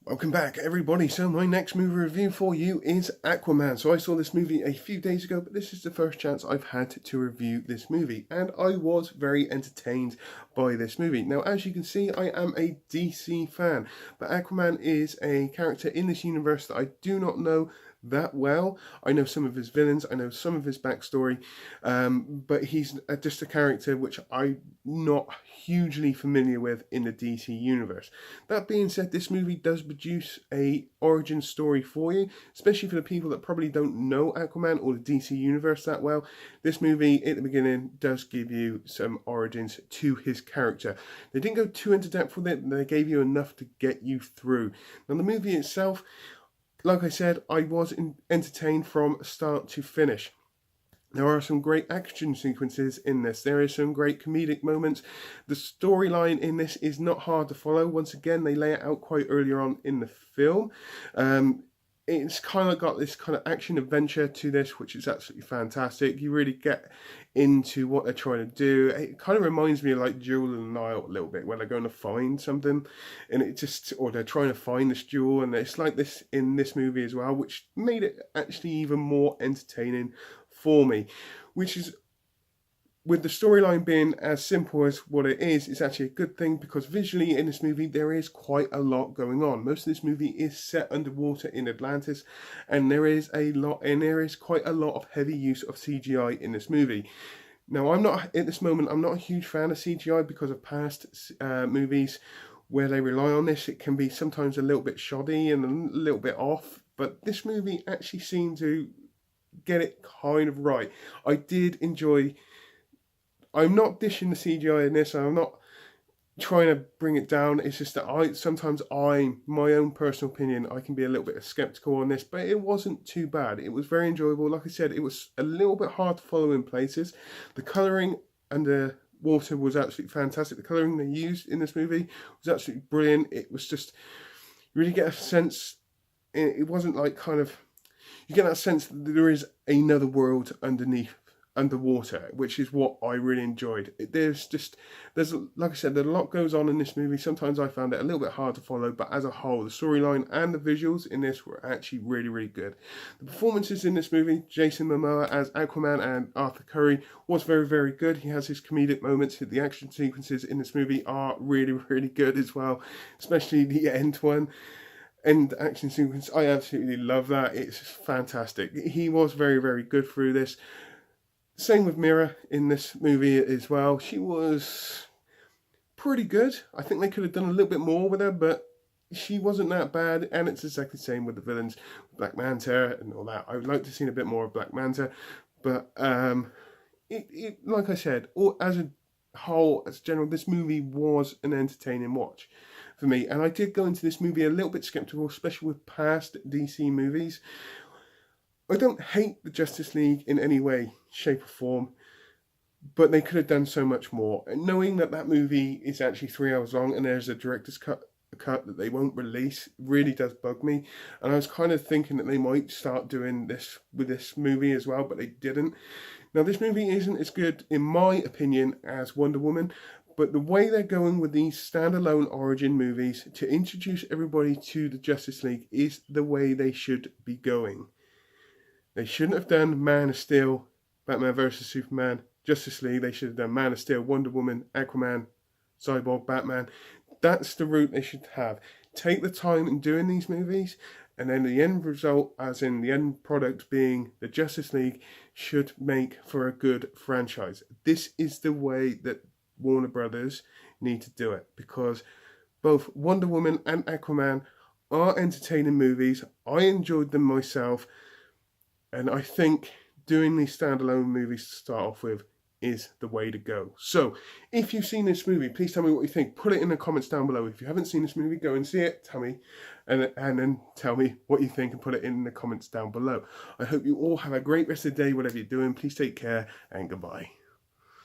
Welcome back, everybody. So my next movie review for you is Aquaman. So I saw this movie a few days ago, but this is the first chance I've had to review this movie, and I was very entertained by this movie. Now, as you can see, I am a DC fan, but Aquaman is a character in this universe that I do not know that well. I know some of his villains, I know some of his backstory, but he's just a character which I'm not hugely familiar with in the DC universe. That being said, this movie does produce a origin story for you, especially for the people that probably don't know Aquaman or the DC universe that well. This movie at the beginning does give you some origins to his character. They didn't go too into depth with it, they gave you enough to get you through. Now, the movie itself, like I said, I was entertained from start to finish. There are some great action sequences in this. There is some great comedic moments. The storyline in this is not hard to follow. Once again, they lay it out quite earlier on in the film. It's kind of got this kind of action adventure to this, which is absolutely fantastic. You really get into what they're trying to do. It kind of reminds me of like Jewel and the Nile a little bit, where they're going to find something, and or they're trying to find this jewel, and it's like this in this movie as well, which made it actually even more entertaining for me, which is, with the storyline being as simple as what it is, it's actually a good thing, because visually in this movie there is quite a lot going on. Most of this movie is set underwater in Atlantis, and there is quite a lot of heavy use of CGI in this movie. Now, I'm not a huge fan of CGI because of past movies where they rely on this. It can be sometimes a little bit shoddy and a little bit off, but this movie actually seemed to get it kind of right. I did enjoy. I'm not dishing the CGI in this, I'm not trying to bring it down. It's just that my own personal opinion, I can be a little bit skeptical on this, but it wasn't too bad. It was very enjoyable. Like I said, it was a little bit hard to follow in places. The colouring under water was absolutely fantastic. The colouring they used in this movie was absolutely brilliant. It was just, you really get a sense, it wasn't like kind of, you get that sense that there is another world underwater, which is what I really enjoyed. There's like I said, there's a lot goes on in this movie. Sometimes I found it a little bit hard to follow, but as a whole, the storyline and the visuals in this were actually really, really good. The performances in this movie, Jason Momoa as Aquaman and Arthur Curry, was very, very good. He has his comedic moments. The action sequences in this movie are really, really good as well, especially the end one. And the action sequence, I absolutely love that. It's fantastic. He was very, very good through this. Same with Mira in this movie as well. She was pretty good. I think they could have done a little bit more with her, but she wasn't that bad. And it's exactly the same with the villains, Black Manta and all that. I would like to see a bit more of Black Manta, but like I said, as a whole, as general, this movie was an entertaining watch for me. And I did go into this movie a little bit skeptical, especially with past DC movies. I don't hate the Justice League in any way, shape or form, but they could have done so much more. And knowing that that movie is actually 3 hours long and there's a director's cut that they won't release really does bug me. And I was kind of thinking that they might start doing this with this movie as well, but they didn't. Now, this movie isn't as good, in my opinion, as Wonder Woman, but the way they're going with these standalone origin movies to introduce everybody to the Justice League is the way they should be going. They shouldn't have done Man of Steel, Batman vs Superman, Justice League. They should have done Man of Steel, Wonder Woman, Aquaman, Cyborg, Batman. That's the route they should have. Take the time in doing these movies, and then the end result, as in the end product being the Justice League, should make for a good franchise. This is the way that Warner Brothers need to do it, because both Wonder Woman and Aquaman are entertaining movies. I enjoyed them myself, and I think doing these standalone movies to start off with is the way to go. So, if you've seen this movie, please tell me what you think. Put it in the comments down below. If you haven't seen this movie, go and see it. Tell me, and then tell me what you think and put it in the comments down below. I hope you all have a great rest of the day, whatever you're doing. Please take care and goodbye.